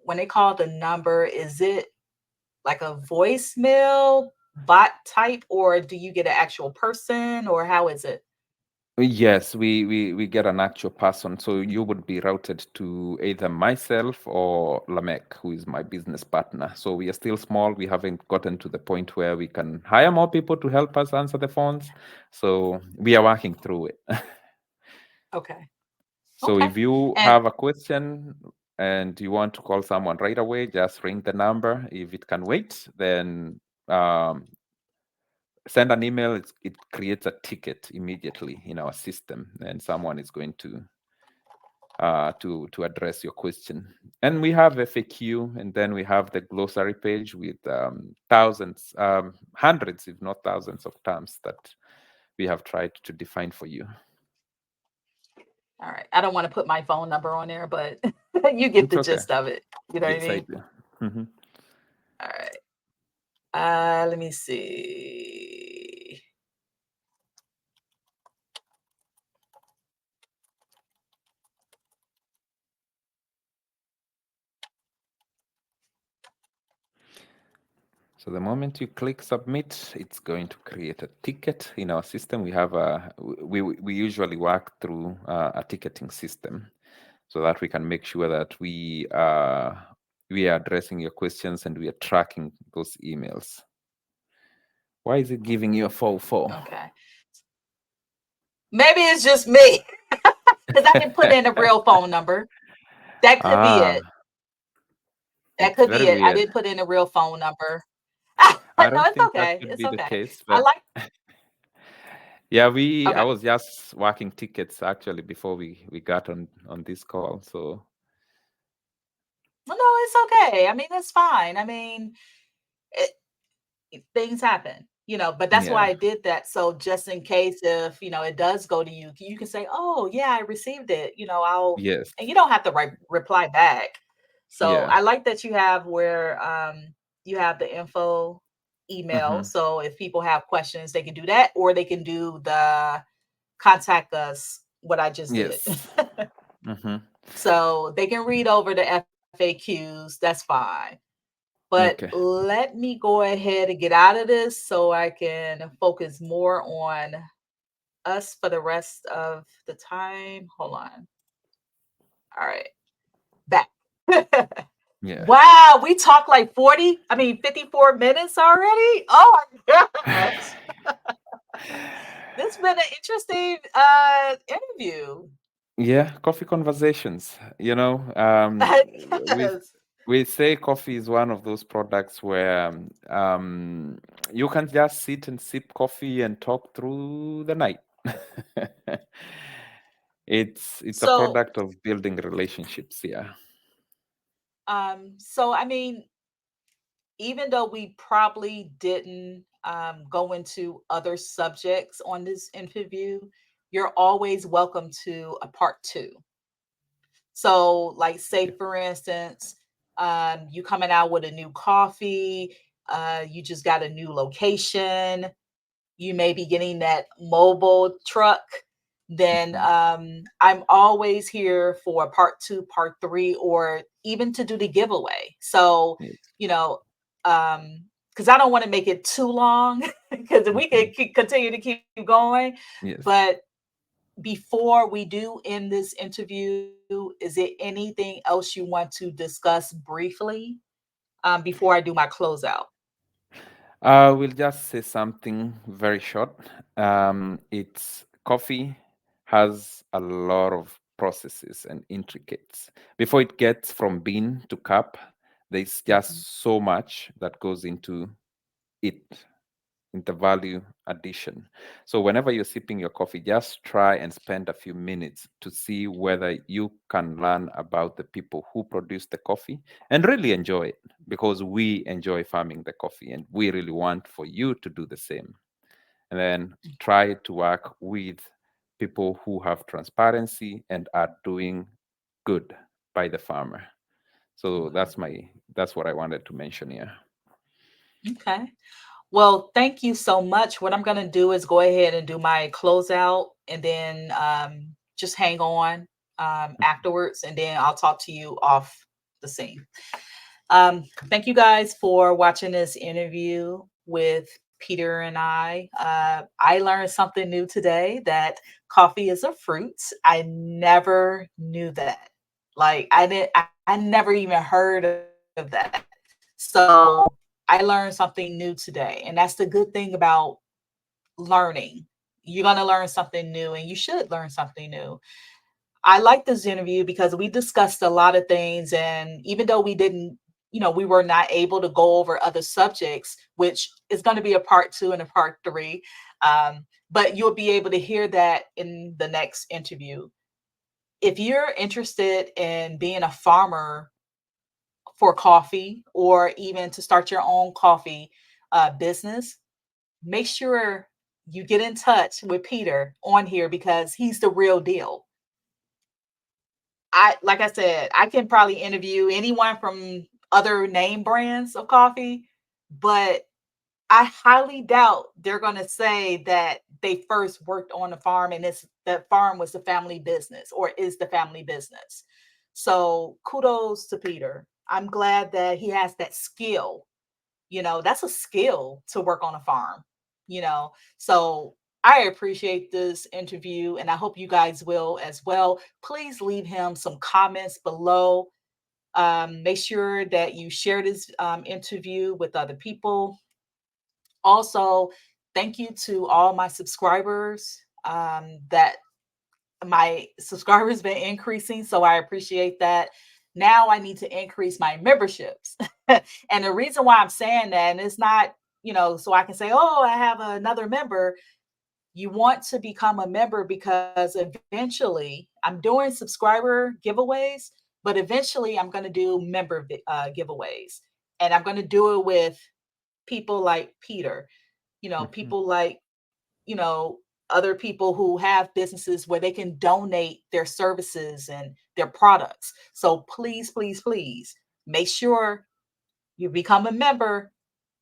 when they call the number, is it like a voicemail bot type, or do you get an actual person, or how is it? Yes, we get an actual person. So you would be routed to either myself or Lamek, who is my business partner. So we are still small. We haven't gotten to the point where we can hire more people to help us answer the phones. So we are working through it. Okay. So Okay. if you And have a question and you want to call someone right away, just ring the number. If it can wait, then um, send an email. It creates a ticket immediately in our system, and someone is going to address your question. And we have FAQ, and then we have the glossary page with thousands, hundreds, if not thousands, of terms that we have tried to define for you. all right, I don't want to put my phone number on there, but you get It's the okay. gist of it. You know what I Yes, I mean? do. Mhm. All right. Let me see. So the moment you click submit, it's going to create a ticket in our system. We usually work through a ticketing system, so that we can make sure that we are addressing your questions and we are tracking those emails. Why is it giving you a 404? Okay. Maybe it's just me because I didn't put in a real phone number. That could be Ah, it. That it's could very be it. I weird. didn't put in a real phone number. I No, don't it's think that okay. should It's be the okay. case, I but like. yeah, I Okay. was just working tickets actually before we got on this call. So Well, no, it's okay. I mean, it's fine. I mean, it, things happen, but that's why yeah, I did that. So just in case if, it does go to you, you can say, oh yeah, I received it, yes, and you don't have to reply back. So yeah. I like that you have where you have the info email. Mm-hmm. So if people have questions, they can do that, or they can do the contact us, what I just did. Yes. Mm-hmm. So they can read over the FAQs. That's fine. But Okay. let me go ahead and get out of this so I can focus more on us for the rest of the time. Hold on. All right. Back. Yeah. Wow, we talked like 54 minutes already. Oh my gosh. This has been an interesting interview. Yeah, coffee conversations. We Yes. we say coffee is one of those products where you can just sit and sip coffee and talk through the night. It's a So product of building relationships. Yeah. so I mean, even though we probably didn't go into other subjects on this interview, you're always welcome to a part two. So, like, say Yeah. for instance, you coming out with a new coffee, you just got a new location, you may be getting that mobile truck, then Mhm. I'm always here for part two, part three, or even to do the giveaway. So, Yes. you know, because I don't want to make it too long because we can Mhm. continue to keep going. Yes. But before we do end this interview, is there anything else you want to discuss briefly before I do my closeout? We'll just say something very short. It's coffee has a lot of processes and intricates. Before it gets from bean to cup, there's Mhm. just so much that goes it, into value addition. So whenever you're sipping your coffee, just try and spend a few minutes to see whether you can learn about the people who produce the coffee and really enjoy it, because we enjoy farming the coffee and we really want for you to do the same. And then try to work with people who have transparency and are doing good by the farmer. So Okay. that's what I wanted to mention here. Okay. Well, thank you so much. What I'm going to do is go ahead and do my closeout and then just hang on afterwards, and then I'll talk to you off the scene. Thank you guys for watching this interview with Peter and I. I learned something new today, that coffee is a fruit. I never knew that. Like I never even heard of that. So I learned something new today. And that's the good thing about learning. You're going to learn something new, and you should learn something new. I like this interview because we discussed a lot of things. And even though we didn't, we were not able to go over other subjects, which is going to be a part two and a part three. But you'll be able to hear that in the next interview. If you're interested in being a farmer for coffee, or even to start your own coffee business, make sure you get in touch with Peter on here, because he's the real deal. Like I said, I can probably interview anyone from other name brands of coffee, but I highly doubt they're going to say that they first worked on a farm and that farm was the family business or is the family business. So kudos to Peter. I'm glad that he has that skill. That's a skill to work on a farm, you know. So I appreciate this interview, and I hope you guys will as well. Please leave him some comments below. Make sure that you share this interview with other people. Also, thank you to all my subscribers. That my subscribers been increasing, so I appreciate that. Now I need to increase my memberships. And the reason why I'm saying that, and it's not, so I can say, oh, I have another member. You want to become a member because eventually I'm doing subscriber giveaways, but eventually I'm going to do member giveaways. And I'm going to do it with people like Peter, Mhm. people like, you know, other people who have businesses where they can donate their services and their products. So please, please, please make sure you become a member,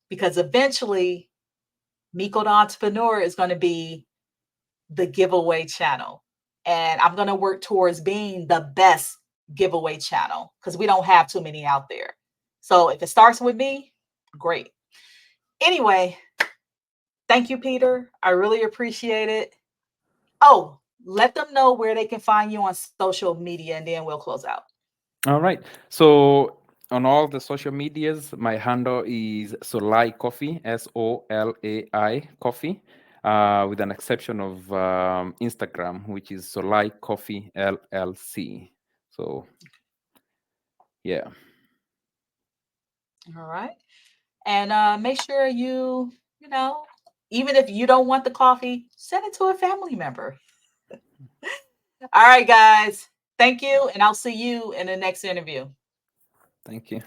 because eventually Mico the Entrepreneur is going to be the giveaway channel. And I'm going to work towards being the best giveaway channel, because we don't have too many out there. So if it starts with me, great. Anyway, thank you, Peter. I really appreciate it. Oh, let them know where they can find you on social media, and then we'll close out. All right. So on all the social medias, my handle is Solai Coffee, Solai Coffee, with an exception of Instagram, which is Solai Coffee LLC. So, yeah. All right. And make sure you know, even if you don't want the coffee, send it to a family member. All right, guys. Thank you. And I'll see you in the next interview. Thank you.